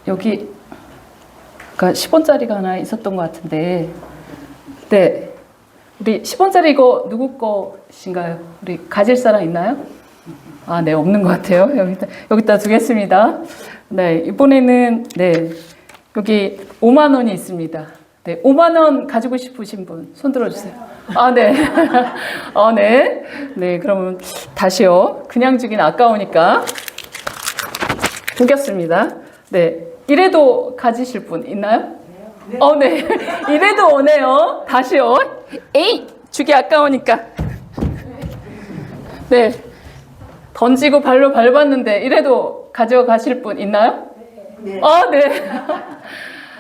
여기, 그러니까 10원짜리가 하나 있었던 것 같은데, 네. 우리 10원짜리 이거 누구 것인가요? 우리 가질 사람 있나요? 아, 네, 없는 것 같아요. 여기다 두겠습니다. 네, 이번에는, 네, 여기 5만 원이 있습니다. 네, 5만 원 가지고 싶으신 분, 손 들어주세요. 아, 네. 네. 네, 그러면 다시요. 그냥 주긴 아까우니까. 두겠습니다. 네. 이래도 가지실 분 있나요? 네. 이래도 오네요. 다시요. 에이! 주기 아까우니까. 네. 던지고 발로 밟았는데 이래도 가져가실 분 있나요? 네. 네.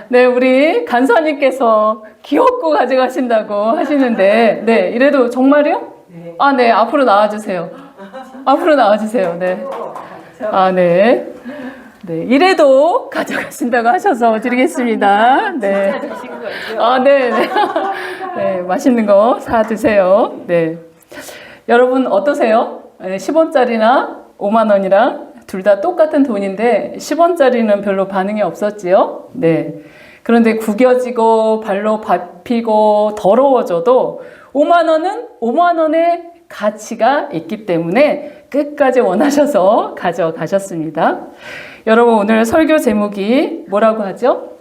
네, 우리 간사님께서 귀엽고 가져가신다고 하시는데, 네, 이래도 정말요? 네. 네, 앞으로 나와주세요. 앞으로 나와주세요. 네. 네. 네, 이래도 가져가신다고 하셔서 드리겠습니다. 네. 네. 네, 맛있는 거 사드세요. 네. 여러분, 어떠세요? 10원짜리나 5만 원이랑 둘 다 똑같은 돈인데 10원짜리는 별로 반응이 없었지요. 네. 그런데 구겨지고 발로 밟히고 더러워져도 5만 원은 5만 원의 가치가 있기 때문에 끝까지 원하셔서 가져가셨습니다. 여러분, 오늘 설교 제목이 뭐라고 하죠?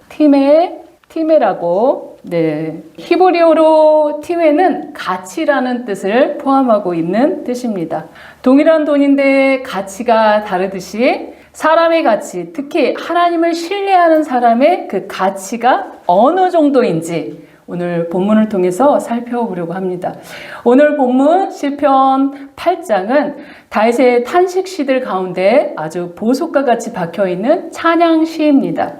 티메라고. 네. 히브리어로 티메는 가치라는 뜻을 포함하고 있는 뜻입니다. 동일한 돈인데 가치가 다르듯이 사람의 가치, 특히 하나님을 신뢰하는 사람의 그 가치가 어느 정도인지 오늘 본문을 통해서 살펴보려고 합니다. 오늘 본문 시편 8장은 다윗의 탄식시들 가운데 아주 보석과 같이 박혀있는 찬양시입니다.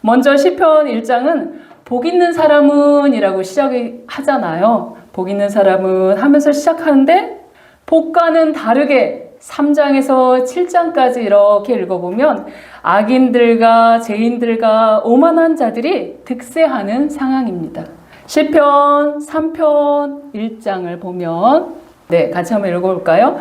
먼저 시편 1장은 복 있는 사람은 이라고 시작하잖아요. 복 있는 사람은 하면서 시작하는데 복과는 다르게 3장에서 7장까지 이렇게 읽어보면 악인들과 죄인들과 오만한 자들이 득세하는 상황입니다. 시편 3편 1장을 보면 네, 같이 한번 읽어볼까요?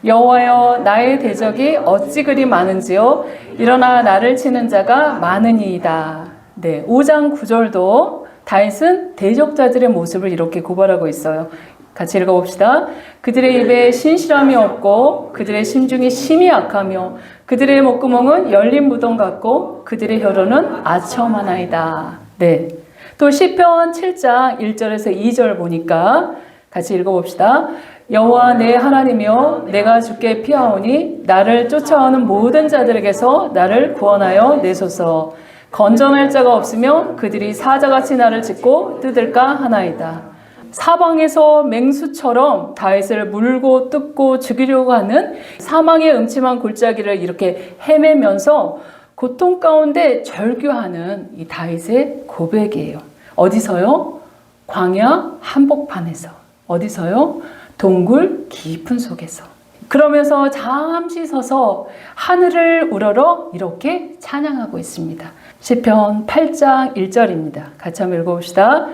여호와여, 나의 대적이 어찌 그리 많은지요? 일어나 나를 치는 자가 많으니이다. 네, 5장 9절도 다윗은 대적자들의 모습을 이렇게 고발하고 있어요. 같이 읽어봅시다. 그들의 입에 신실함이 없고 그들의 심중이 심히 악하며 그들의 목구멍은 열린 무덤 같고 그들의 혀로는 아첨하나이다. 네. 또 시편 7장 1절에서 2절 보니까 같이 읽어봅시다. 여호와 내 하나님이여, 내가 주께 피하오니 나를 쫓아오는 모든 자들에게서 나를 구원하여 내소서. 건전할 자가 없으며 그들이 사자같이 나를 찢고 뜯을까 하나이다. 사방에서 맹수처럼 다윗을 물고 뜯고 죽이려고 하는 사망의 음침한 골짜기를 이렇게 헤매면서 고통 가운데 절규하는 이 다윗의 고백이에요. 어디서요? 광야 한복판에서. 어디서요? 동굴 깊은 속에서. 그러면서 잠시 서서 하늘을 우러러 이렇게 찬양하고 있습니다. 시편 8장 1절입니다. 같이 한번 읽어봅시다.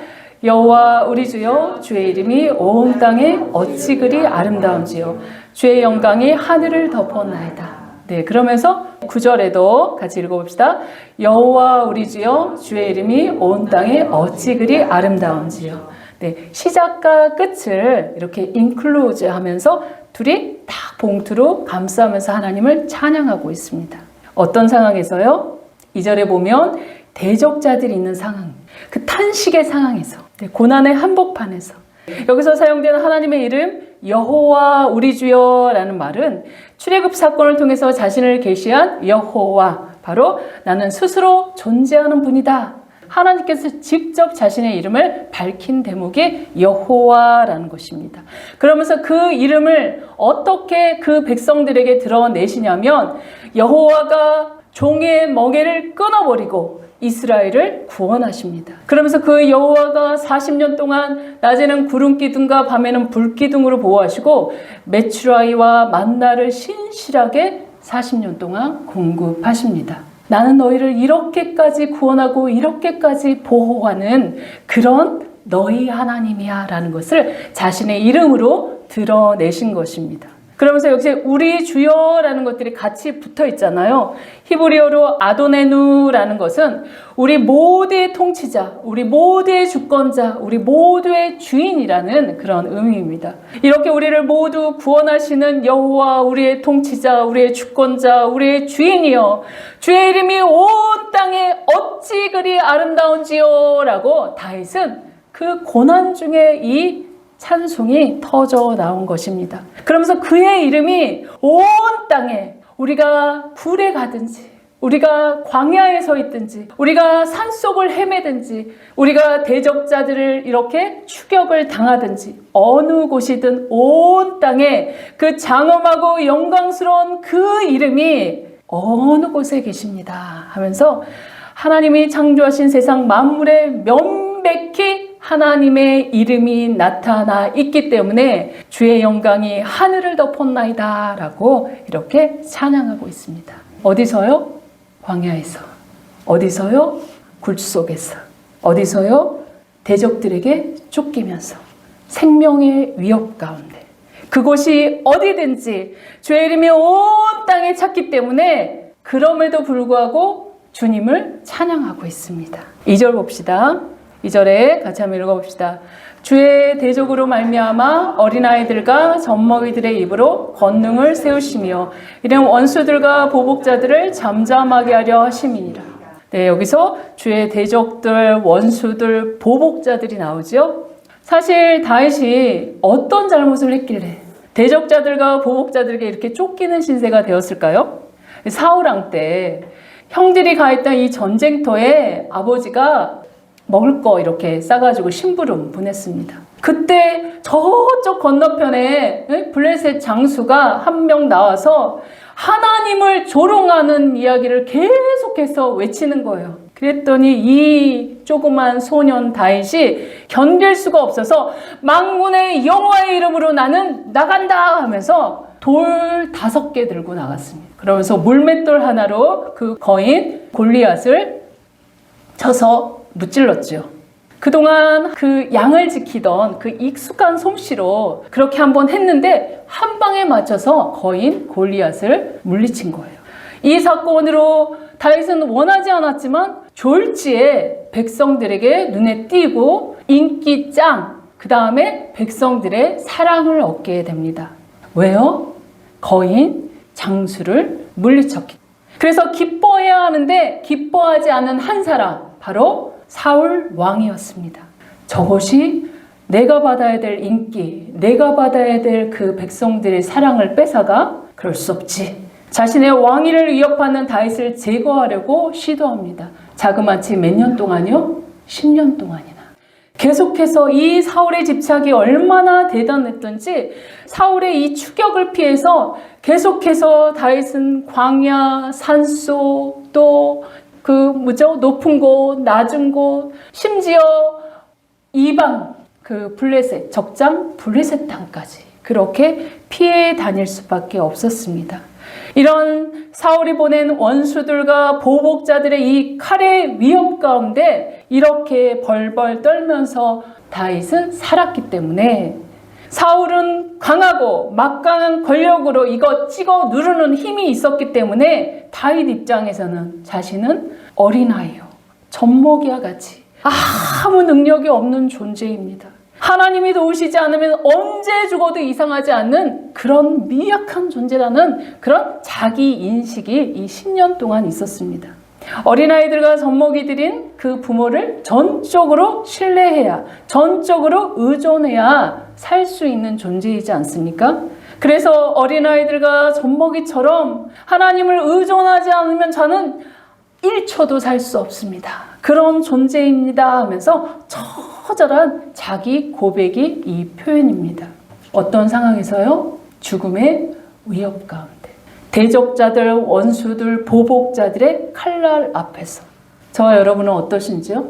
여호와 우리 주여, 주의 이름이 온 땅에 어찌 그리 아름다운지요. 주의 영광이 하늘을 덮었나이다. 네, 그러면서 9절에도 같이 읽어봅시다. 여호와 우리 주여, 주의 이름이 온 땅에 어찌 그리 아름다운지요. 네, 시작과 끝을 이렇게 인클루즈 하면서 둘이 딱 봉투로 감싸면서 하나님을 찬양하고 있습니다. 어떤 상황에서요? 2절에 보면 대적자들이 있는 상황, 그 탄식의 상황에서, 네, 고난의 한복판에서 여기서 사용되는 하나님의 이름 여호와 우리 주여 라는 말은 출애굽 사건을 통해서 자신을 계시한 여호와, 바로 나는 스스로 존재하는 분이다. 하나님께서 직접 자신의 이름을 밝힌 대목이 여호와라는 것입니다. 그러면서 그 이름을 어떻게 그 백성들에게 드러내시냐면 여호와가 종의 멍에를 끊어버리고 이스라엘을 구원하십니다. 그러면서 그 여호와가 40년 동안 낮에는 구름기둥과 밤에는 불기둥으로 보호하시고 메추라이와 만나를 신실하게 40년 동안 공급하십니다. 나는 너희를 이렇게까지 구원하고 이렇게까지 보호하는 그런 너희 하나님이야 라는 것을 자신의 이름으로 드러내신 것입니다. 그러면서 역시 우리 주여라는 것들이 같이 붙어 있잖아요. 히브리어로 아도네누라는 것은 우리 모두의 통치자, 우리 모두의 주권자, 우리 모두의 주인이라는 그런 의미입니다. 이렇게 우리를 모두 구원하시는 여호와, 우리의 통치자, 우리의 주권자, 우리의 주인이여, 주의 이름이 온 땅에 어찌 그리 아름다운지요 라고 다윗은 그 고난 중에 이 찬송이 터져 나온 것입니다. 그러면서 그의 이름이 온 땅에, 우리가 불에 가든지, 우리가 광야에 서 있든지, 우리가 산속을 헤매든지, 우리가 대적자들을 이렇게 추격을 당하든지, 어느 곳이든 온 땅에 그 장엄하고 영광스러운 그 이름이 어느 곳에 계십니다 하면서 하나님이 창조하신 세상 만물에 명백히 하나님의 이름이 나타나 있기 때문에 주의 영광이 하늘을 덮었나이다 라고 이렇게 찬양하고 있습니다. 어디서요? 광야에서. 어디서요? 굴 속에서. 어디서요? 대적들에게 쫓기면서. 생명의 위협 가운데. 그곳이 어디든지 주의 이름이 온 땅에 찼기 때문에 그럼에도 불구하고 주님을 찬양하고 있습니다. 2절 봅시다. 2절에 같이 한번 읽어봅시다. 주의 대적으로 말미암아 어린아이들과 젖먹이들의 입으로 권능을 세우시며 이런 원수들과 보복자들을 잠잠하게 하려 하심이니라. 네, 여기서 주의 대적들, 원수들, 보복자들이 나오죠. 사실 다윗이 어떤 잘못을 했길래 대적자들과 보복자들에게 이렇게 쫓기는 신세가 되었을까요? 사울 왕 때 형들이 가 있던 이 전쟁터에 아버지가 먹을 거 이렇게 싸가지고 심부름 보냈습니다. 그때 저쪽 건너편에 블레셋 장수가 한 명 나와서 하나님을 조롱하는 이야기를 계속해서 외치는 거예요. 그랬더니 이 조그만 소년 다윗이 견딜 수가 없어서 망군의 여호와의 이름으로 나는 나간다 하면서 돌 5개 들고 나갔습니다. 그러면서 물맷돌 하나로 그 거인 골리앗을 쳐서 무찔렀죠. 그동안 그 양을 지키던 그 익숙한 솜씨로 그렇게 한번 했는데 한 방에 맞춰서 거인 골리앗을 물리친 거예요. 이 사건으로 다윗은 원하지 않았지만 졸지에 백성들에게 눈에 띄고 인기 짱, 그 다음에 백성들의 사랑을 얻게 됩니다. 왜요? 거인 장수를 물리쳤기. 그래서 기뻐해야 하는데 기뻐하지 않은 한 사람, 바로 사울 왕이었습니다. 저것이 내가 받아야 될 인기, 내가 받아야 될 그 백성들의 사랑을 뺏어가? 그럴 수 없지. 자신의 왕위를 위협하는 다윗을 제거하려고 시도합니다. 자그마치 몇 년 동안요? 10년 동안이나. 계속해서 이 사울의 집착이 얼마나 대단했던지 사울의 이 추격을 피해서 계속해서 다윗은 광야, 산속, 또 높은 곳, 낮은 곳, 심지어 이방, 블레셋, 적장 블레셋 땅까지 그렇게 피해 다닐 수밖에 없었습니다. 이런 사울이 보낸 원수들과 보복자들의 이 칼의 위협 가운데 이렇게 벌벌 떨면서 다윗은 살았기 때문에 사울은 강하고 막강한 권력으로 이거 찍어 누르는 힘이 있었기 때문에 다윗 입장에서는 자신은 어린아이요, 젖먹이와 같이 아무 능력이 없는 존재입니다. 하나님이 도우시지 않으면 언제 죽어도 이상하지 않는 그런 미약한 존재라는 그런 자기 인식이 이 10년 동안 있었습니다. 어린아이들과 젖먹이들인 그 부모를 전적으로 신뢰해야, 전적으로 의존해야 살 수 있는 존재이지 않습니까? 그래서 어린아이들과 젖먹이처럼 하나님을 의존하지 않으면 저는 1초도 살 수 없습니다. 그런 존재입니다 하면서 처절한 자기 고백이 이 표현입니다. 어떤 상황에서요? 죽음의 위협 가운데. 대적자들, 원수들, 보복자들의 칼날 앞에서. 저와 여러분은 어떠신지요?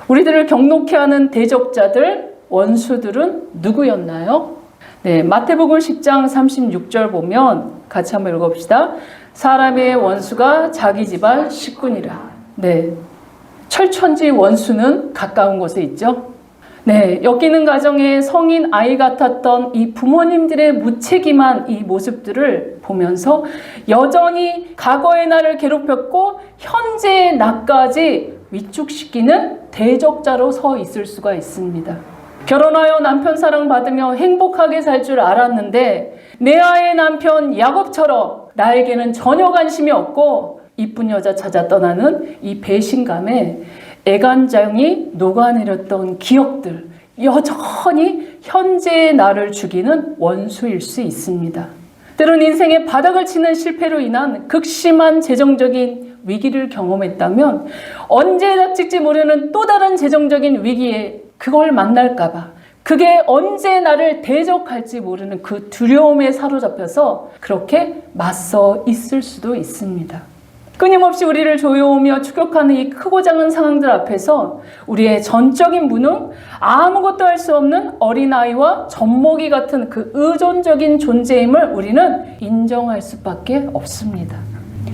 우리들을 경록해 하는 대적자들, 원수들은 누구였나요? 네, 마태복음 10장 36절 보면 같이 한번 읽어봅시다. 사람의 원수가 자기 집안 식구니라. 네, 철천지 원수는 가까운 곳에 있죠. 네, 엮이는 가정의 성인 아이 같았던 이 부모님들의 무책임한 이 모습들을 보면서 여전히 과거의 나를 괴롭혔고 현재의 나까지 위축시키는 대적자로 서 있을 수가 있습니다. 결혼하여 남편 사랑받으며 행복하게 살 줄 알았는데 내 아이의 남편 야곱처럼 나에게는 전혀 관심이 없고 이쁜 여자 찾아 떠나는 이 배신감에 애간장이 녹아내렸던 기억들, 여전히 현재의 나를 죽이는 원수일 수 있습니다. 때론 인생의 바닥을 치는 실패로 인한 극심한 재정적인 위기를 경험했다면 언제 닥칠지 모르는 또 다른 재정적인 위기에 그걸 만날까봐, 그게 언제 나를 대적할지 모르는 그 두려움에 사로잡혀서 그렇게 맞서 있을 수도 있습니다. 끊임없이 우리를 조여오며 추격하는 이 크고 작은 상황들 앞에서 우리의 전적인 무능, 아무것도 할 수 없는 어린아이와 젖먹이 같은 그 의존적인 존재임을 우리는 인정할 수밖에 없습니다.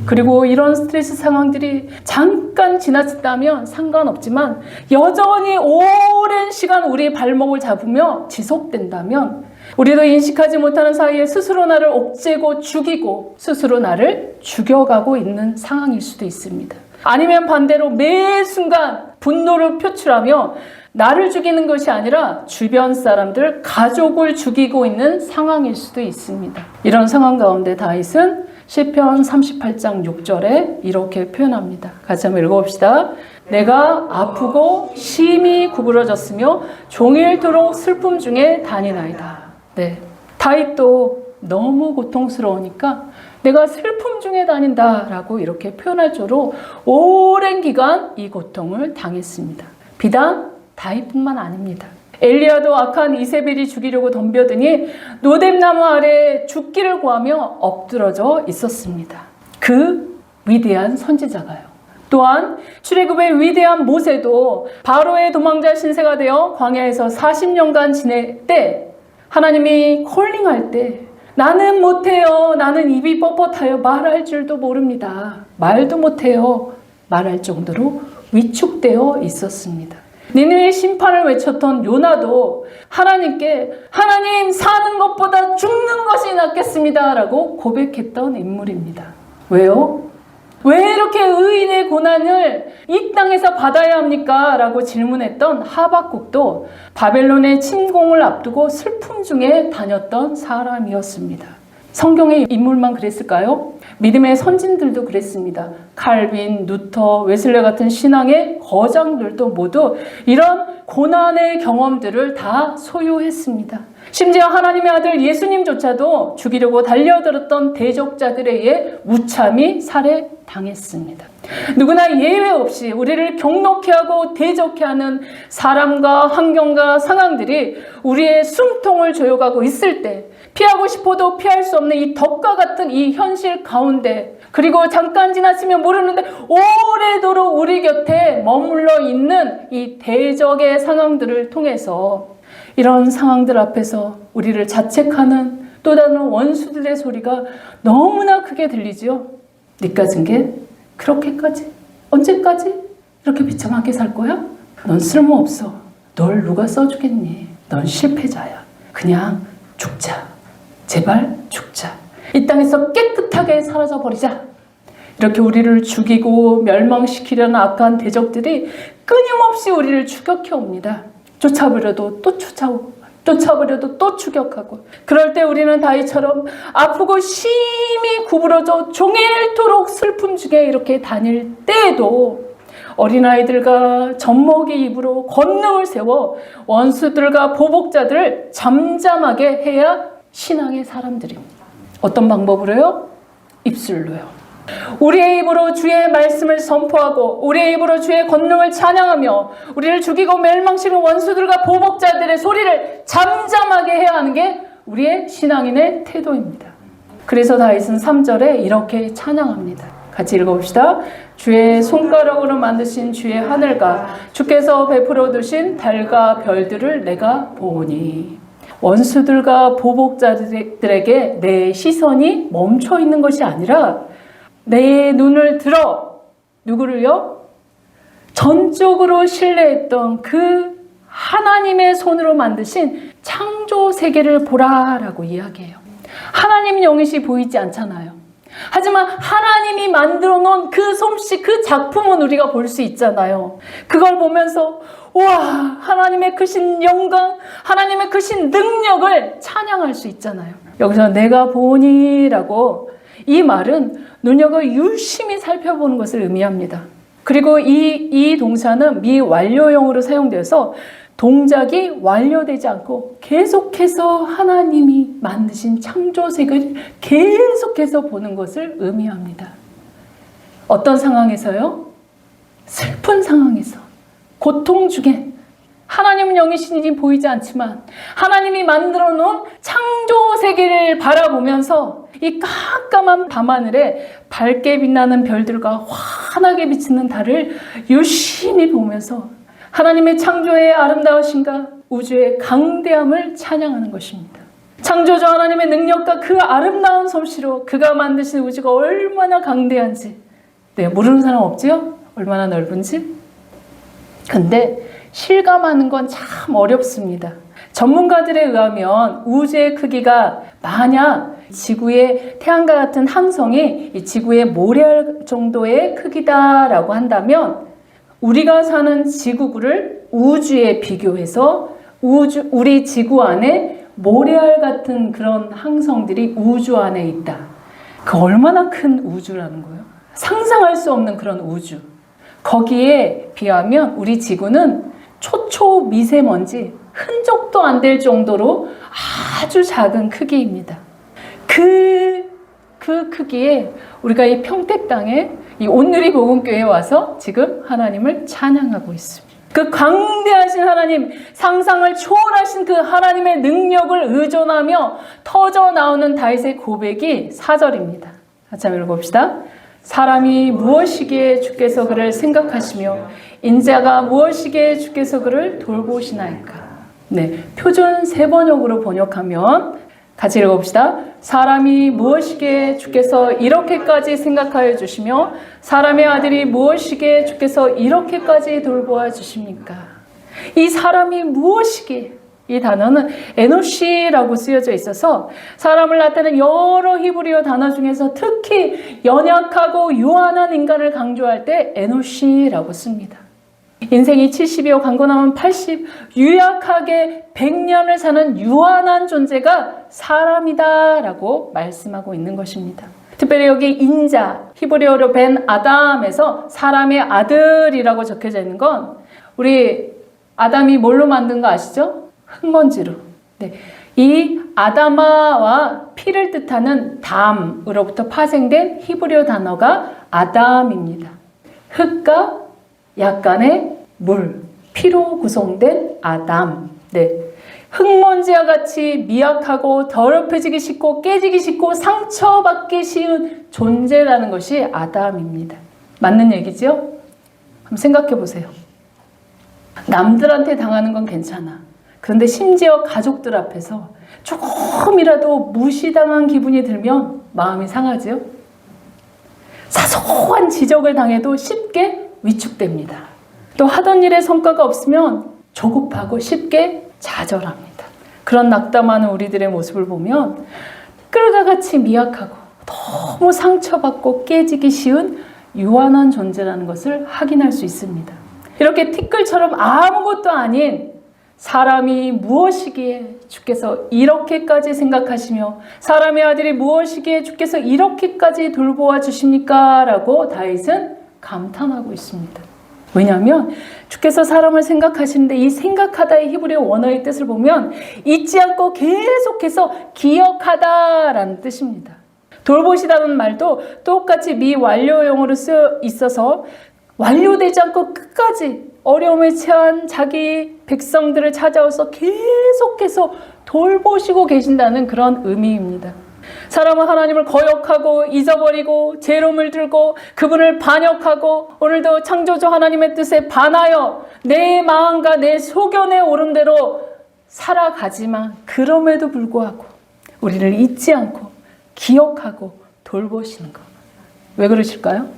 그리고 이런 스트레스 상황들이 잠깐 지나쳤다면 상관없지만 여전히 오랜 시간 우리의 발목을 잡으며 지속된다면 우리도 인식하지 못하는 사이에 스스로 나를 옥죄고 죽이고 스스로 나를 죽여가고 있는 상황일 수도 있습니다. 아니면 반대로 매 순간 분노를 표출하며 나를 죽이는 것이 아니라 주변 사람들, 가족을 죽이고 있는 상황일 수도 있습니다. 이런 상황 가운데 다윗은 시편 38장 6절에 이렇게 표현합니다. 같이 한번 읽어봅시다. 내가 아프고 심히 구부러졌으며 종일토록 슬픔 중에 다니나이다. 네, 다윗도 너무 고통스러우니까 내가 슬픔 중에 다닌다라고 이렇게 표현할 정도로 오랜 기간 이 고통을 당했습니다. 비단 다윗뿐만 아닙니다. 엘리야도 악한 이세벨이 죽이려고 덤벼드니 노뎀나무 아래 죽기를 구하며 엎드러져 있었습니다. 그 위대한 선지자가요. 또한 출애굽의 위대한 모세도 바로의 도망자 신세가 되어 광야에서 40년간 지낼 때 하나님이 콜링할 때 나는 못해요. 나는 입이 뻣뻣하여 말할 줄도 모릅니다. 말도 못해요. 말할 정도로 위축되어 있었습니다. 니느웨의 심판을 외쳤던 요나도 하나님께 하나님 사는 것보다 죽는 것이 낫겠습니다 라고 고백했던 인물입니다. 왜요? 왜 이렇게 의인의 고난을 이 땅에서 받아야 합니까? 라고 질문했던 하박국도 바벨론의 침공을 앞두고 슬픔 중에 다녔던 사람이었습니다. 성경의 인물만 그랬을까요? 믿음의 선진들도 그랬습니다. 칼빈, 누터, 웨슬레 같은 신앙의 거장들도 모두 이런 고난의 경험들을 다 소유했습니다. 심지어 하나님의 아들 예수님조차도 죽이려고 달려들었던 대적자들에 의해 무참히 살해당했습니다. 누구나 예외 없이 우리를 경록해 하고 대적해 하는 사람과 환경과 상황들이 우리의 숨통을 조여가고 있을 때 피하고 싶어도 피할 수 없는 이 덕과 같은 이 현실 가운데 그리고 잠깐 지나치면 모르는데 오래도록 우리 곁에 머물러 있는 이 대적의 상황들을 통해서 이런 상황들 앞에서 우리를 자책하는 또 다른 원수들의 소리가 너무나 크게 들리지요. 니까 진 게 그렇게까지? 언제까지? 이렇게 비참하게 살 거야? 넌 쓸모없어. 널 누가 써주겠니? 넌 실패자야. 그냥 죽자. 제발 죽자. 이 땅에서 깨끗하게 사라져버리자. 이렇게 우리를 죽이고 멸망시키려는 악한 대적들이 끊임없이 우리를 추격해 옵니다. 쫓아버려도 또 쫓아오고 쫓아버려도 또 추격하고 그럴 때 우리는 다윗처럼 아프고 심히 구부러져 종일토록 슬픔 중에 이렇게 다닐 때에도 어린아이들과 젖먹이 입으로 권능을 세워 원수들과 보복자들을 잠잠하게 해야 신앙의 사람들입니다. 어떤 방법으로요? 입술로요. 우리의 입으로 주의 말씀을 선포하고 우리의 입으로 주의 권능을 찬양하며 우리를 죽이고 멸망시키는 원수들과 보복자들의 소리를 잠잠하게 해야 하는 게 우리의 신앙인의 태도입니다. 그래서 다윗은 3절에 이렇게 찬양합니다. 같이 읽어봅시다. 주의 손가락으로 만드신 주의 하늘과 주께서 베풀어 두신 달과 별들을 내가 보니 원수들과 보복자들에게 내 시선이 멈춰 있는 것이 아니라 내 눈을 들어 누구를요? 전적으로 신뢰했던 그 하나님의 손으로 만드신 창조 세계를 보라라고 이야기해요. 하나님 영이시 보이지 않잖아요. 하지만 하나님이 만들어 놓은 그 솜씨, 그 작품은 우리가 볼 수 있잖아요. 그걸 보면서 와, 하나님의 크신 영광, 하나님의 크신 능력을 찬양할 수 있잖아요. 여기서 내가 보니라고, 이 말은 눈여겨 유심히 살펴보는 것을 의미합니다. 그리고 이 동사는 미완료형으로 사용되어서 동작이 완료되지 않고 계속해서 하나님이 만드신 창조색을 계속해서 보는 것을 의미합니다. 어떤 상황에서요? 슬픈 상황에서, 고통 중에 하나님은 영이신이 보이지 않지만 하나님이 만들어 놓은 창조 세계를 바라보면서 이 깜깜한 밤하늘에 밝게 빛나는 별들과 환하게 비치는 달을 유심히 보면서 하나님의 창조의 아름다우신가, 우주의 강대함을 찬양하는 것입니다. 창조주 하나님의 능력과 그 아름다운 솜씨로 그가 만드신 우주가 얼마나 강대한지, 모르는 사람 없지요? 얼마나 넓은지? 근데 실감하는 건 참 어렵습니다. 전문가들에 의하면 우주의 크기가 만약 지구의 태양과 같은 항성이 이 지구의 모래알 정도의 크기다라고 한다면 우리가 사는 지구를 우주에 비교해서 우리 지구 안에 모래알 같은 그런 항성들이 우주 안에 있다. 그 얼마나 큰 우주라는 거예요. 상상할 수 없는 그런 우주. 거기에 비하면 우리 지구는 초초미세먼지 흔적도 안 될 정도로 아주 작은 크기입니다. 그 크기에 우리가 이 평택 땅에 이 온누리 복음교회에 와서 지금 하나님을 찬양하고 있습니다. 그 광대하신 하나님, 상상을 초월하신 그 하나님의 능력을 의존하며 터져 나오는 다윗의 고백이 4절입니다. 같이 한번 읽어봅시다. 사람이 무엇이기에 주께서 그를 생각하시며 인자가 무엇이기에 주께서 그를 돌보시나이까. 표준 3번역으로 번역하면 같이 읽어봅시다. 사람이 무엇이기에 주께서 이렇게까지 생각하여 주시며 사람의 아들이 무엇이기에 주께서 이렇게까지 돌보아 주십니까? 이 사람이 무엇이기에, 이 단어는 에노시라고 쓰여져 있어서 사람을 나타내는 여러 히브리어 단어 중에서 특히 연약하고 유한한 인간을 강조할 때 에노시라고 씁니다. 인생이 70이요 강건하면 80, 유약하게 100년을 사는 유한한 존재가 사람이다 라고 말씀하고 있는 것입니다. 특별히 여기 인자, 히브리어로 벤 아담에서 사람의 아들이라고 적혀져 있는 건 우리 아담이 뭘로 만든 거 아시죠? 흙먼지로. 이 아다마와 피를 뜻하는 담으로부터 파생된 히브리어 단어가 아담입니다. 흙과 약간의 물, 피로 구성된 아담. 흙먼지와 같이 미약하고 더럽혀지기 쉽고 깨지기 쉽고 상처받기 쉬운 존재라는 것이 아담입니다. 맞는 얘기죠? 한번 생각해 보세요. 남들한테 당하는 건 괜찮아. 그런데 심지어 가족들 앞에서 조금이라도 무시당한 기분이 들면 마음이 상하지요? 사소한 지적을 당해도 쉽게 위축됩니다. 또 하던 일에 성과가 없으면 조급하고 쉽게 좌절합니다. 그런 낙담하는 우리들의 모습을 보면 끌과 같이 미약하고 너무 상처받고 깨지기 쉬운 유한한 존재라는 것을 확인할 수 있습니다. 이렇게 티끌처럼 아무것도 아닌 사람이 무엇이기에 주께서 이렇게까지 생각하시며 사람의 아들이 무엇이기에 주께서 이렇게까지 돌보아 주십니까? 라고 다윗은 감탄하고 있습니다. 왜냐하면 주께서 사람을 생각하시는데 이 생각하다의 히브리어 원어의 뜻을 보면 잊지 않고 계속해서 기억하다라는 뜻입니다. 돌보시다는 말도 똑같이 미완료형으로 쓰여 있어서 완료되지 않고 끝까지 어려움에 처한 자기 백성들을 찾아와서 계속해서 돌보시고 계신다는 그런 의미입니다. 사람은 하나님을 거역하고 잊어버리고 죄로 물들고 그분을 반역하고 오늘도 창조주 하나님의 뜻에 반하여 내 마음과 내 소견에 오른 대로 살아가지만 그럼에도 불구하고 우리를 잊지 않고 기억하고 돌보시는 것. 왜 그러실까요?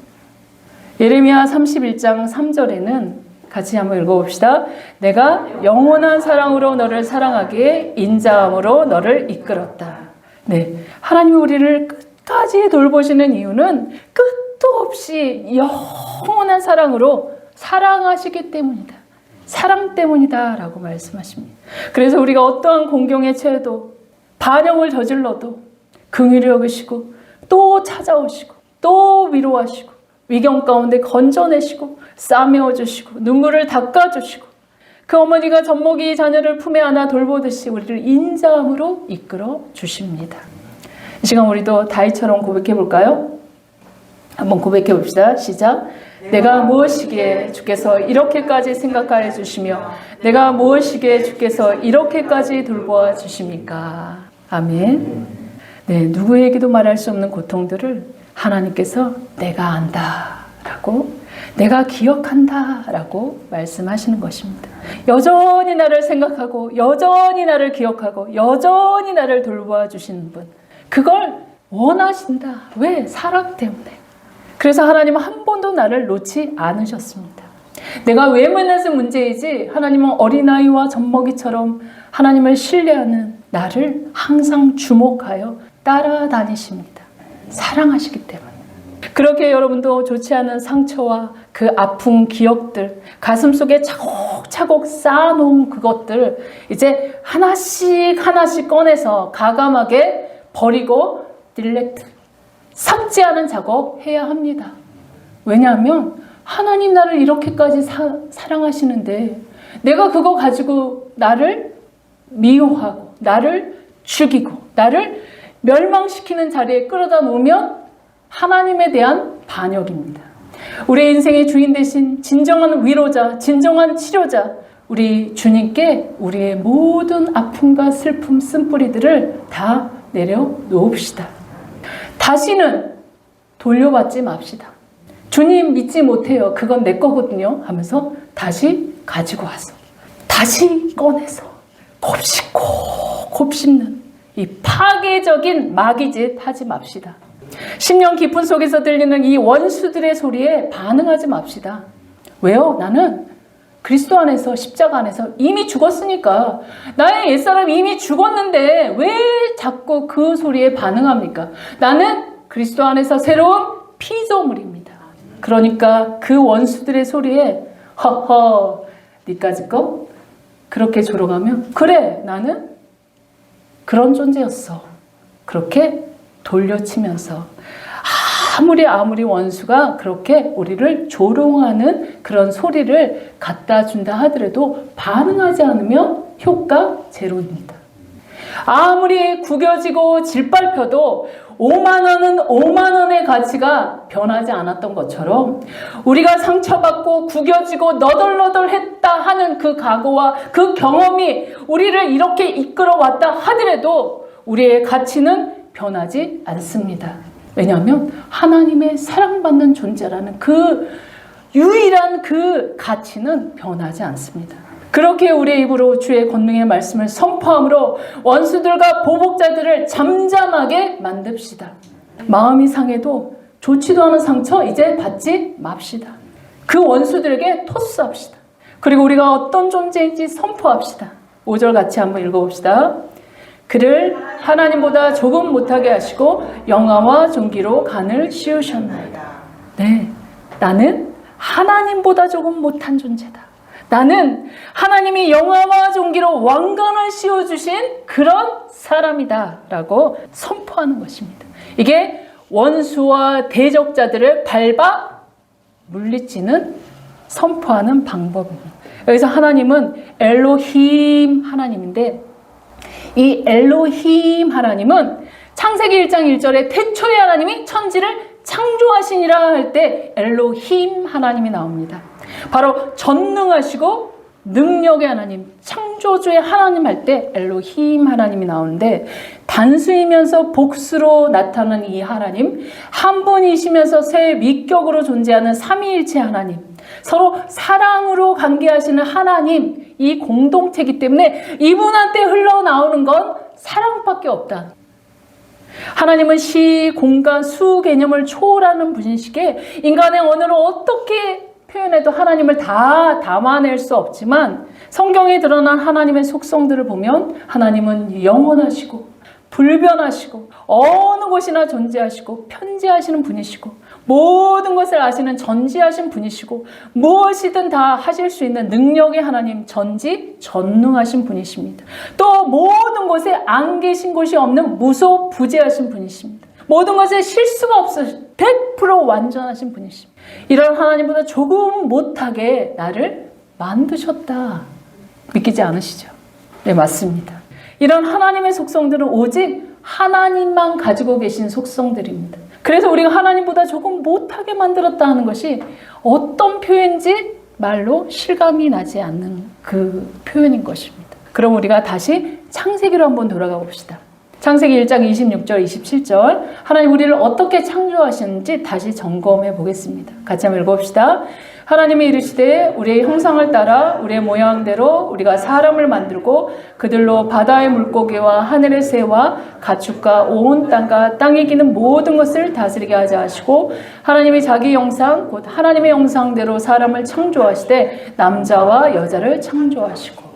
예레미야 31장 3절에는 같이 한번 읽어봅시다. 내가 영원한 사랑으로 너를 사랑하기에 인자함으로 너를 이끌었다. 네, 하나님이 우리를 끝까지 돌보시는 이유는 끝도 없이 영원한 사랑으로 사랑하시기 때문이다. 사랑 때문이다 라고 말씀하십니다. 그래서 우리가 어떠한 공경에 처해도 반역을 저질러도 긍휼히 여기시고 또 찾아오시고 또 위로하시고 위경 가운데 건져내시고 싸매어주시고 눈물을 닦아주시고 그 어머니가 젖먹이 자녀를 품에 안아 돌보듯이 우리를 인자함으로 이끌어 주십니다. 이 시간 우리도 다윗처럼 고백해 볼까요? 한번 고백해 봅시다. 시작. 내가 무엇이기에 주께서 이렇게까지 생각하여 주시며 내가 무엇이기에 주께서 이렇게까지 돌보아 주십니까? 아멘. 네, 누구에게도 말할 수 없는 고통들을 하나님께서 내가 안다 라고, 내가 기억한다 라고 말씀하시는 것입니다. 여전히 나를 생각하고 여전히 나를 기억하고 여전히 나를 돌보아 주시는 분, 그걸 원하신다. 왜? 사랑 때문에. 그래서 하나님은 한 번도 나를 놓지 않으셨습니다. 내가 외면해서 문제이지 하나님은 어린아이와 젖먹이처럼 하나님을 신뢰하는 나를 항상 주목하여 따라다니십니다. 사랑하시기 때문에. 그렇게 여러분도 좋지 않은 상처와 그 아픈 기억들, 가슴속에 차곡차곡 쌓아놓은 그것들 이제 하나씩 꺼내서 과감하게 버리고 딜렉트, 삭제하는 작업 해야 합니다. 왜냐하면 하나님 나를 이렇게까지 사랑하시는데 내가 그거 가지고 나를 미워하고 나를 죽이고 나를 멸망시키는 자리에 끌어다 놓으면 하나님에 대한 반역입니다. 우리의 인생의 주인 대신 진정한 위로자, 진정한 치료자, 우리 주님께 우리의 모든 아픔과 슬픔, 쓴뿌리들을 다 내려놓읍시다. 다시는 돌려받지 맙시다. 주님 믿지 못해요. 그건 내 거거든요. 하면서 다시 가지고 와서 다시 꺼내서 곱씹는 이 파괴적인 마귀짓 하지 맙시다. 10년 깊은 속에서 들리는 이 원수들의 소리에 반응하지 맙시다. 왜요? 나는 그리스도 안에서, 십자가 안에서 이미 죽었으니까, 나의 옛사람이 이미 죽었는데 왜 자꾸 그 소리에 반응합니까? 나는 그리스도 안에서 새로운 피조물입니다. 그러니까 그 원수들의 소리에 허허 니까짓 거 그렇게 조롱하면, 그래 나는 그런 존재였어. 그렇게 돌려치면서 아무리 원수가 그렇게 우리를 조롱하는 그런 소리를 갖다 준다 하더라도 반응하지 않으면 효과 제로입니다. 아무리 구겨지고 질밟혀도 5만 원은 5만 원의 가치가 변하지 않았던 것처럼 우리가 상처받고 구겨지고 너덜너덜했다 하는 그 각오와 그 경험이 우리를 이렇게 이끌어왔다 하더라도 우리의 가치는 변하지 않습니다. 왜냐하면 하나님의 사랑받는 존재라는 그 유일한 그 가치는 변하지 않습니다. 그렇게 우리의 입으로 주의 권능의 말씀을 선포함으로 원수들과 보복자들을 잠잠하게 만듭시다. 마음이 상해도 좋지도 않은 상처 이제 받지 맙시다. 그 원수들에게 토스합시다. 그리고 우리가 어떤 존재인지 선포합시다. 5절 같이 한번 읽어봅시다. 그를 하나님보다 조금 못하게 하시고 영화와 존귀로 간을 씌우셨나이다. 네, 나는 하나님보다 조금 못한 존재다. 나는 하나님이 영화와 존귀로 왕관을 씌워주신 그런 사람이다 라고 선포하는 것입니다. 이게 원수와 대적자들을 밟아 물리치는 선포하는 방법입니다. 여기서 하나님은 엘로힘 하나님인데, 이 엘로힘 하나님은 창세기 1장 1절에 태초에 하나님이 천지를 창조하시니라 할 때 엘로힘 하나님이 나옵니다. 바로 전능하시고 능력의 하나님, 창조주의 하나님 할 때 엘로힘 하나님이 나오는데, 단수이면서 복수로 나타나는 이 하나님, 한 분이시면서 세 위격으로 존재하는 삼위일체 하나님, 서로 사랑으로 관계하시는 하나님, 이 공동체이기 때문에 이분한테 흘러나오는 건 사랑밖에 없다. 하나님은 시, 공간, 수 개념을 초월하는 분이시기에 인간의 언어로 어떻게 표현해도 하나님을 다 담아낼 수 없지만 성경에 드러난 하나님의 속성들을 보면 하나님은 영원하시고 불변하시고 어느 곳이나 존재하시고 편재하시는 분이시고 모든 것을 아시는 전지하신 분이시고 무엇이든 다 하실 수 있는 능력의 하나님 전지전능하신 분이십니다. 또 모든 곳에 안 계신 곳이 없는 무소부재하신 분이십니다. 모든 것에 실수가 없으신 100% 완전하신 분이십니다. 이런 하나님보다 조금 못하게 나를 만드셨다. 믿기지 않으시죠? 네, 맞습니다. 이런 하나님의 속성들은 오직 하나님만 가지고 계신 속성들입니다. 그래서 우리가 하나님보다 조금 못하게 만들었다 하는 것이 어떤 표현인지 말로 실감이 나지 않는 그 표현인 것입니다. 그럼 우리가 다시 창세기로 한번 돌아가 봅시다. 창세기 1장 26절, 27절 하나님 우리를 어떻게 창조하시는지 다시 점검해 보겠습니다. 같이 한번 읽어봅시다. 하나님이 이르시되 우리의 형상을 따라 우리의 모양대로 우리가 사람을 만들고 그들로 바다의 물고기와 하늘의 새와 가축과 온 땅과 땅에 기는 모든 것을 다스리게 하자 하시고 하나님이 자기 형상 곧 하나님의 형상대로 사람을 창조하시되 남자와 여자를 창조하시고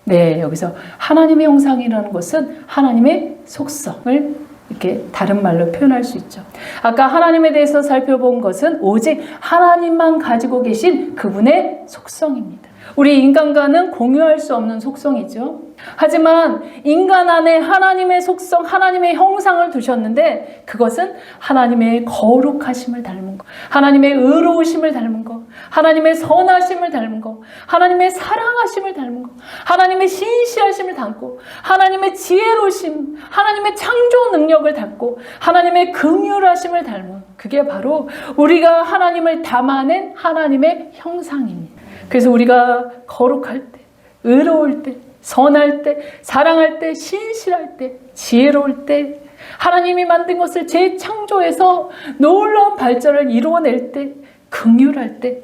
네, 여기서 하나님의 형상이라는 것은 하나님의 속성을 이렇게 다른 말로 표현할 수 있죠. 아까 하나님에 대해서 살펴본 것은 오직 하나님만 가지고 계신 그분의 속성입니다. 우리 인간과는 공유할 수 없는 속성이죠. 하지만 인간 안에 하나님의 속성, 하나님의 형상을 두셨는데 그것은 하나님의 거룩하심을 닮은 것, 하나님의 의로우심을 닮은 것, 하나님의 선하심을 닮은 것, 하나님의 사랑하심을 닮은 것, 하나님의 신실하심을 담고 하나님의 지혜로우심, 하나님의 창조 능력을 담고 하나님의 긍휼하심을 닮은 그게 바로 우리가 하나님을 담아낸 하나님의 형상입니다. 그래서 우리가 거룩할 때, 의로울 때, 선할 때, 사랑할 때, 신실할 때, 지혜로울 때, 하나님이 만든 것을 재창조해서 놀라운 발전을 이루어낼 때, 긍휼할 때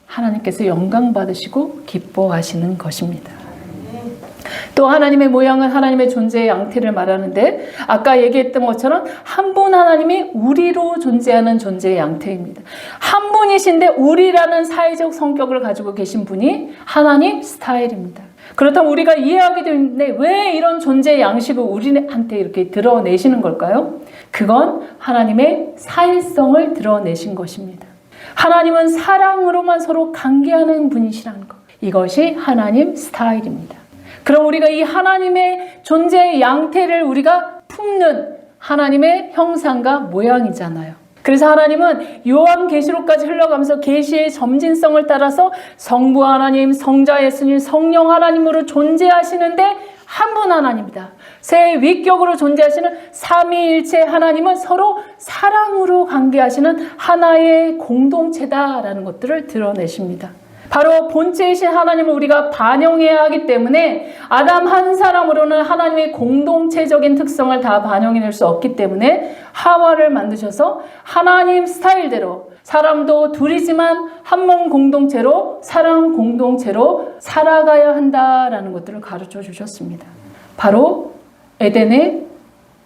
하나님께서 영광 받으시고 기뻐하시는 것입니다. 또 하나님의 모양은 하나님의 존재의 양태를 말하는데 아까 얘기했던 것처럼 한 분 하나님이 우리로 존재하는 존재의 양태입니다. 한 분이신데 우리라는 사회적 성격을 가지고 계신 분이 하나님 스타일입니다. 그렇다면 우리가 이해하게 되는데 왜 이런 존재의 양식을 우리한테 이렇게 드러내시는 걸까요? 그건 하나님의 사회성을 드러내신 것입니다. 하나님은 사랑으로만 서로 관계하는 분이시라는 것. 이것이 하나님 스타일입니다. 그럼 우리가 이 하나님의 존재의 양태를 우리가 품는 하나님의 형상과 모양이잖아요. 그래서 하나님은 요한계시록까지 흘러가면서 계시의 점진성을 따라서 성부 하나님, 성자 예수님, 성령 하나님으로 존재하시는데 한 분 하나님이다. 새 위격으로 존재하시는 삼위일체 하나님은 서로 사랑으로 관계하시는 하나의 공동체다라는 것들을 드러내십니다. 바로 본체이신 하나님을 우리가 반영해야 하기 때문에 아담 한 사람으로는 하나님의 공동체적인 특성을 다 반영해낼 수 없기 때문에 하와를 만드셔서 하나님 스타일대로 사람도 둘이지만 한 몸 공동체로 사랑 공동체로 살아가야 한다라는 것들을 가르쳐 주셨습니다. 바로 에덴의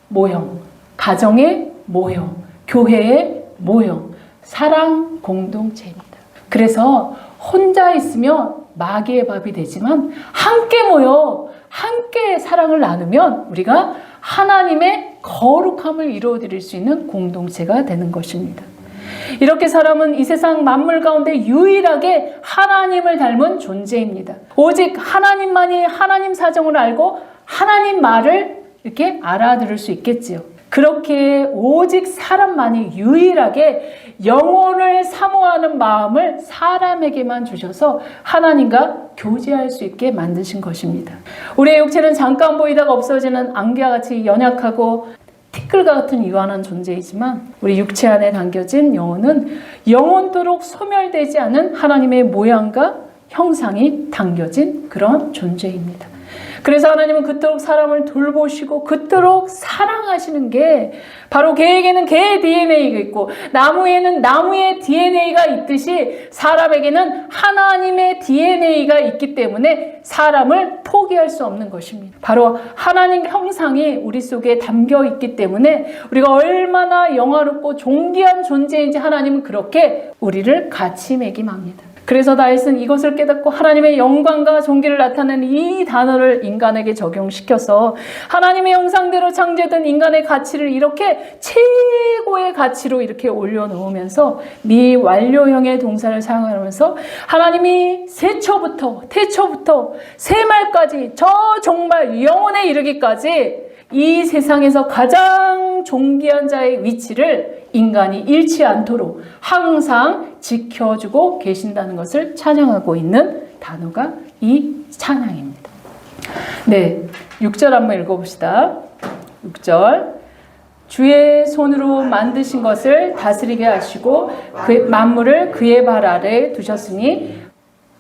모형, 가정의 모형, 교회의 모형, 사랑 공동체입니다. 그래서 혼자 있으면 마귀의 밥이 되지만 함께 모여 함께 사랑을 나누면 우리가 하나님의 거룩함을 이루어드릴 수 있는 공동체가 되는 것입니다. 이렇게 사람은 이 세상 만물 가운데 유일하게 하나님을 닮은 존재입니다. 오직 하나님만이 하나님 사정을 알고 하나님 말을 이렇게 알아들을 수 있겠지요. 그렇게 오직 사람만이 유일하게 영혼을 사모하는 마음을 사람에게만 주셔서 하나님과 교제할 수 있게 만드신 것입니다. 우리의 육체는 잠깐 보이다가 없어지는 안개와 같이 연약하고 티끌과 같은 유한한 존재이지만 우리 육체 안에 담겨진 영혼은 영원토록 소멸되지 않은 하나님의 모양과 형상이 담겨진 그런 존재입니다. 그래서 하나님은 그토록 사람을 돌보시고 그토록 사랑하시는 게 바로 개에게는 개의 DNA가 있고 나무에는 나무의 DNA가 있듯이 사람에게는 하나님의 DNA가 있기 때문에 사람을 포기할 수 없는 것입니다. 바로 하나님 형상이 우리 속에 담겨 있기 때문에 우리가 얼마나 영화롭고 존귀한 존재인지 하나님은 그렇게 우리를 같이 매김합니다. 그래서 다윗은 이것을 깨닫고 하나님의 영광과 존귀를 나타내는 이 단어를 인간에게 적용시켜서 하나님의 형상대로 창조된 인간의 가치를 이렇게 최고의 가치로 이렇게 올려놓으면서 미완료형의 동사를 사용하면서 하나님이 태초부터 새말까지 저 정말 영원에 이르기까지 이 세상에서 가장 존귀한 자의 위치를 인간이 잃지 않도록 항상 지켜주고 계신다는 것을 찬양하고 있는 단어가 이 찬양입니다. 네, 6절 한번 읽어봅시다. 6절. 주의 손으로 만드신 것을 다스리게 하시고 만물을 그의 발 아래에 두셨으니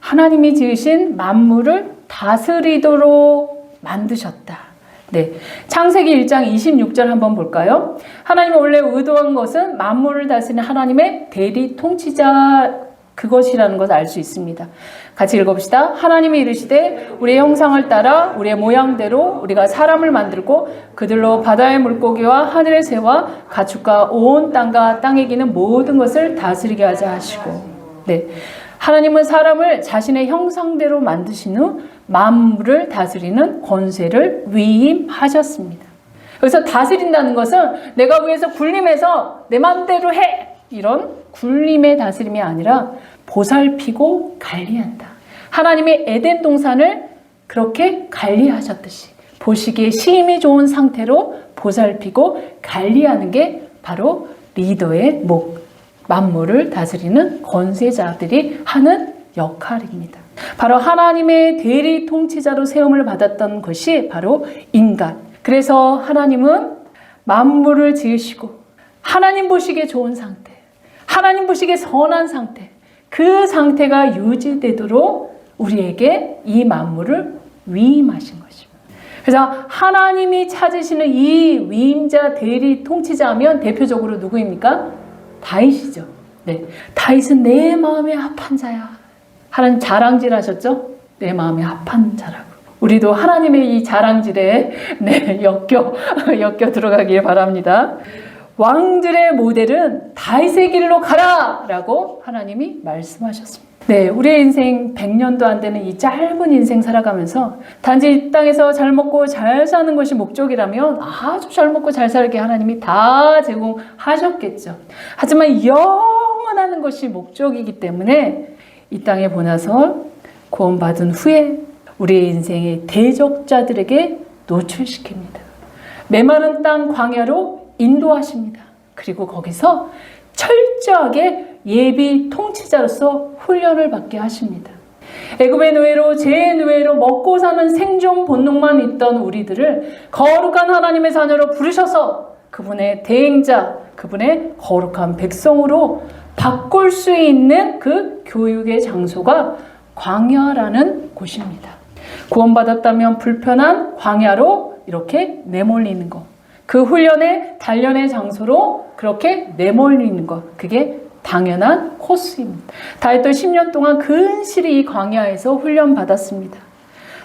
하나님이 지으신 만물을 다스리도록 만드셨다. 네, 창세기 1장 26절 한번 볼까요? 하나님이 원래 의도한 것은 만물을 다스리는 하나님의 대리 통치자 그것이라는 것을 알 수 있습니다. 같이 읽어봅시다. 하나님이 이르시되 우리의 형상을 따라 우리의 모양대로 우리가 사람을 만들고 그들로 바다의 물고기와 하늘의 새와 가축과 온 땅과 땅에 기는 모든 것을 다스리게 하자 하시고, 네, 하나님은 사람을 자신의 형상대로 만드신 후 만물을 다스리는 권세를 위임하셨습니다. 그래서 다스린다는 것은 내가 위에서 군림해서 내 마음대로 해! 이런 군림의 다스림이 아니라 보살피고 관리한다. 하나님의 에덴 동산을 그렇게 관리하셨듯이 보시기에 심히 좋은 상태로 보살피고 관리하는 게 바로 리더의 목, 만물을 다스리는 권세자들이 하는 역할입니다. 바로 하나님의 대리 통치자로 세움을 받았던 것이 바로 인간. 그래서 하나님은 만물을 지으시고 하나님 보시기에 좋은 상태, 하나님 보시기에 선한 상태, 그 상태가 유지되도록 우리에게 이 만물을 위임하신 것입니다. 그래서 하나님이 찾으시는 이 위임자 대리 통치자면 대표적으로 누구입니까? 다윗이죠. 네, 다윗은 내 마음에 합한 자야. 하나님 자랑질 하셨죠? 내 마음에 합한 자라고. 우리도 하나님의 이 자랑질에 엮여 들어가길 바랍니다. 왕들의 모델은 다윗의 길로 가라! 라고 하나님이 말씀하셨습니다. 네, 우리의 인생 100년도 안 되는 이 짧은 인생 살아가면서 단지 이 땅에서 잘 먹고 잘 사는 것이 목적이라면 아주 잘 먹고 잘 살게 하나님이 다 제공하셨겠죠. 하지만 영원하는 것이 목적이기 때문에 이 땅에 보내서 구원받은 후에 우리의 인생의 대적자들에게 노출시킵니다. 메마른 땅 광야로 인도하십니다. 그리고 거기서 철저하게 예비 통치자로서 훈련을 받게 하십니다. 애굽의 노예로 제 노예로 먹고 사는 생존 본능만 있던 우리들을 거룩한 하나님의 자녀로 부르셔서 그분의 대행자, 그분의 거룩한 백성으로 바꿀 수 있는 그 교육의 장소가 광야라는 곳입니다. 구원받았다면 불편한 광야로 이렇게 내몰리는 것, 그 훈련의 단련의 장소로 그렇게 내몰리는 것, 그게 당연한 코스입니다. 다윗도 10년 동안 근실히 이 광야에서 훈련받았습니다.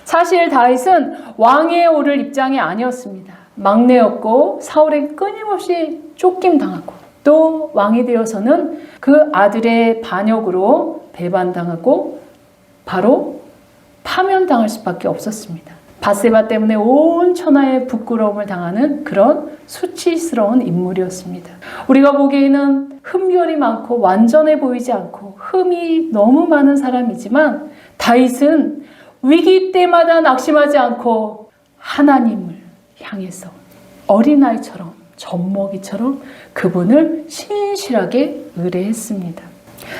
사실 다윗은 왕위에 오를 입장이 아니었습니다. 막내였고 사울에게 끊임없이 쫓김당하고 또 왕이 되어서는 그 아들의 반역으로 배반당하고 바로 파면당할 수밖에 없었습니다. 밧세바 때문에 온 천하의 부끄러움을 당하는 그런 수치스러운 인물이었습니다. 우리가 보기에는 흠결이 많고 완전해 보이지 않고 흠이 너무 많은 사람이지만 다윗은 위기 때마다 낙심하지 않고 하나님을 향해서 어린아이처럼 젖먹이처럼 그분을 신실하게 의뢰했습니다.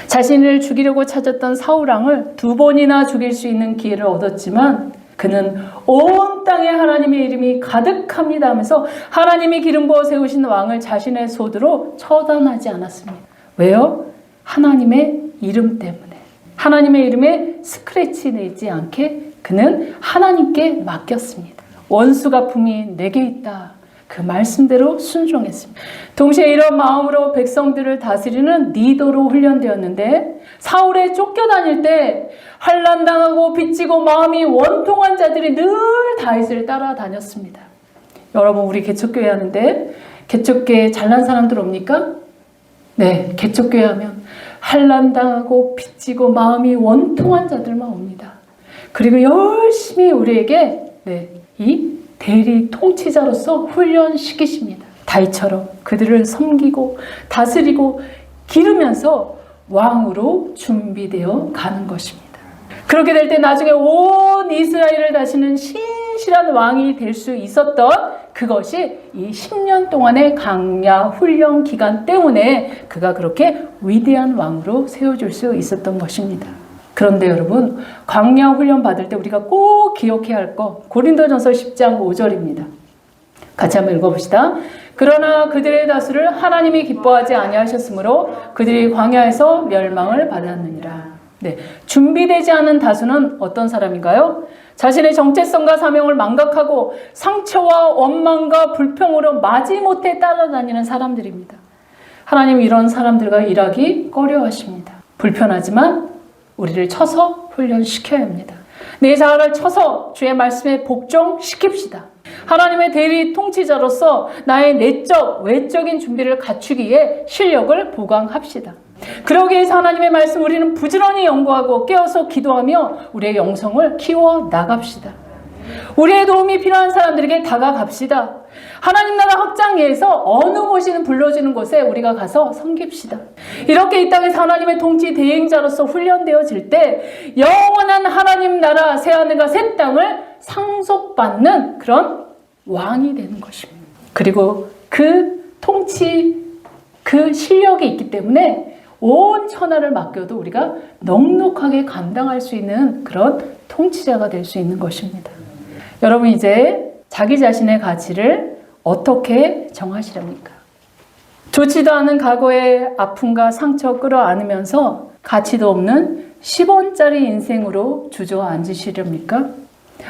자신을 죽이려고 찾았던 사울왕을 2번이나 죽일 수 있는 기회를 얻었지만 그는 온 땅에 하나님의 이름이 가득합니다 하면서 하나님이 기름 부어 세우신 왕을 자신의 소드로 처단하지 않았습니다. 왜요? 하나님의 이름 때문에. 하나님의 이름에 스크래치 내지 않게 그는 하나님께 맡겼습니다. 원수 갚음이 내게 있다. 그 말씀대로 순종했습니다. 동시에 이런 마음으로 백성들을 다스리는 리더로 훈련되었는데 사울에 쫓겨다닐 때 환난당하고 빚지고 마음이 원통한 자들이 늘 다윗을 따라다녔습니다. 여러분, 우리 개척교회 하는데 개척교회 잘난 사람들 옵니까? 네, 개척교회 하면 환난당하고 빚지고 마음이 원통한 자들만 옵니다. 그리고 열심히 우리에게 이 대리 통치자로서 훈련시키십니다. 다윗처럼 그들을 섬기고 다스리고 기르면서 왕으로 준비되어 가는 것입니다. 그렇게 될 때 나중에 온 이스라엘을 다스리는 신실한 왕이 될 수 있었던 그것이 이 10년 동안의 강야 훈련 기간 때문에 그가 그렇게 위대한 왕으로 세워질 수 있었던 것입니다. 그런데 여러분, 광야 훈련 받을 때 우리가 꼭 기억해야 할 거 고린도전서 10장 5절입니다. 같이 한번 읽어봅시다. 그러나 그들의 다수를 하나님이 기뻐하지 아니하셨으므로 그들이 광야에서 멸망을 받았느니라. 준비되지 않은 다수는 어떤 사람인가요? 자신의 정체성과 사명을 망각하고 상처와 원망과 불평으로 마지못해 따라다니는 사람들입니다. 하나님 이런 사람들과 일하기 꺼려하십니다. 불편하지만 우리를 쳐서 훈련시켜야 합니다. 내 자아를 쳐서 주의 말씀에 복종시킵시다. 하나님의 대리 통치자로서 나의 내적, 외적인 준비를 갖추기에 실력을 보강합시다. 그러기 위해서 하나님의 말씀 우리는 부지런히 연구하고 깨어서 기도하며 우리의 영성을 키워 나갑시다. 우리의 도움이 필요한 사람들에게 다가갑시다. 하나님 나라 확장 위해서 어느 곳이든 불러주는 곳에 우리가 가서 섬깁시다. 이렇게 이 땅에서 하나님의 통치 대행자로서 훈련되어질 때 영원한 하나님 나라 새하늘과 새 땅을 상속받는 그런 왕이 되는 것입니다. 그리고 그 통치, 그 실력이 있기 때문에 온 천하를 맡겨도 우리가 넉넉하게 감당할 수 있는 그런 통치자가 될 수 있는 것입니다. 여러분 이제 자기 자신의 가치를 어떻게 정하시렵니까? 좋지도 않은 과거의 아픔과 상처 끌어안으면서 가치도 없는 10원짜리 인생으로 주저앉으시렵니까?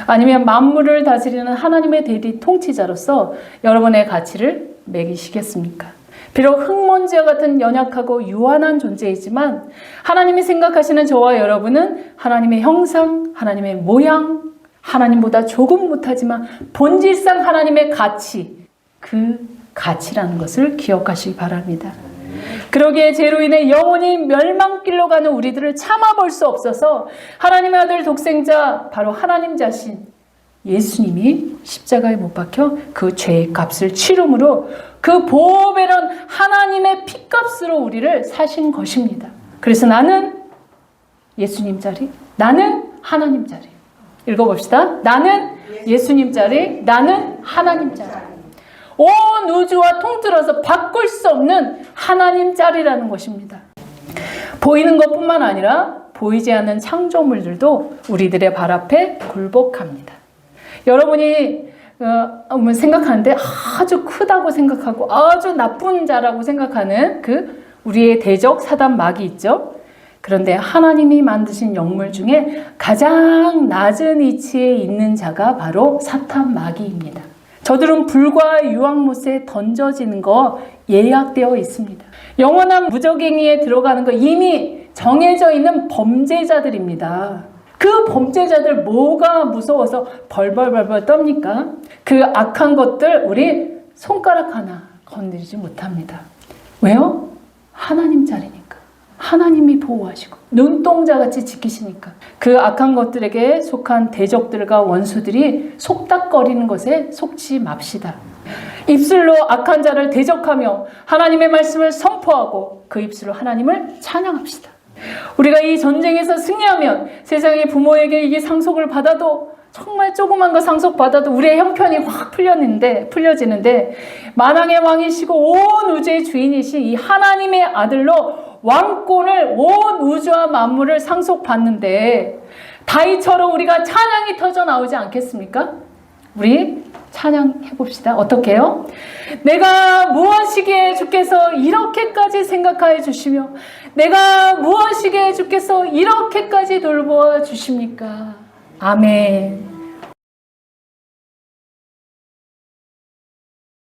아니면 만물을 다스리는 하나님의 대리 통치자로서 여러분의 가치를 매기시겠습니까? 비록 흙먼지와 같은 연약하고 유한한 존재이지만 하나님이 생각하시는 저와 여러분은 하나님의 형상, 하나님의 모양, 하나님보다 조금 못하지만 본질상 하나님의 가치, 그 가치라는 것을 기억하시기 바랍니다. 그러기에 죄로 인해 영원히 멸망길로 가는 우리들을 참아볼 수 없어서 하나님의 아들 독생자 바로 하나님 자신 예수님이 십자가에 못 박혀 그 죄의 값을 치름으로 그 보배로운 하나님의 피값으로 우리를 사신 것입니다. 그래서 나는 예수님 자리, 나는 하나님 자리. 읽어봅시다. 나는 예수님 자리, 나는 하나님 자리. 온 우주와 통틀어서 바꿀 수 없는 하나님 자리라는 것입니다. 보이는 것뿐만 아니라 보이지 않는 창조물들도 우리들의 발 앞에 굴복합니다. 여러분이 생각하는데 아주 크다고 생각하고 아주 나쁜 자라고 생각하는 그 우리의 대적 사단 마귀 있죠. 그런데 하나님이 만드신 영물 중에 가장 낮은 위치에 있는 자가 바로 사탄 마귀입니다. 저들은 불과 유황못에 던져지는 거 예약되어 있습니다. 영원한 무적행위에 들어가는 거 이미 정해져 있는 범죄자들입니다. 그 범죄자들 뭐가 무서워서 벌벌벌벌 떱니까? 그 악한 것들 우리 손가락 하나 건드리지 못합니다. 왜요? 하나님 자리니까. 하나님이 보호하시고 눈동자같이 지키시니까. 그 악한 것들에게 속한 대적들과 원수들이 속닥거리는 것에 속지 맙시다. 입술로 악한 자를 대적하며 하나님의 말씀을 선포하고 그 입술로 하나님을 찬양합시다. 우리가 이 전쟁에서 승리하면 세상의 부모에게 이게 상속을 받아도 정말 조그만 거 상속받아도 우리의 형편이 확 풀려지는데 만왕의 왕이시고 온 우주의 주인이신 이 하나님의 아들로 왕권을 온 우주와 만물을 상속받는데 다윗처럼 우리가 찬양이 터져 나오지 않겠습니까? 우리 찬양해 봅시다. 어떻게 해요? 내가 무엇이기에 주께서 이렇게까지 생각하여 주시며 내가 무엇이기에 주께서 이렇게까지 돌보아 주십니까? 아멘.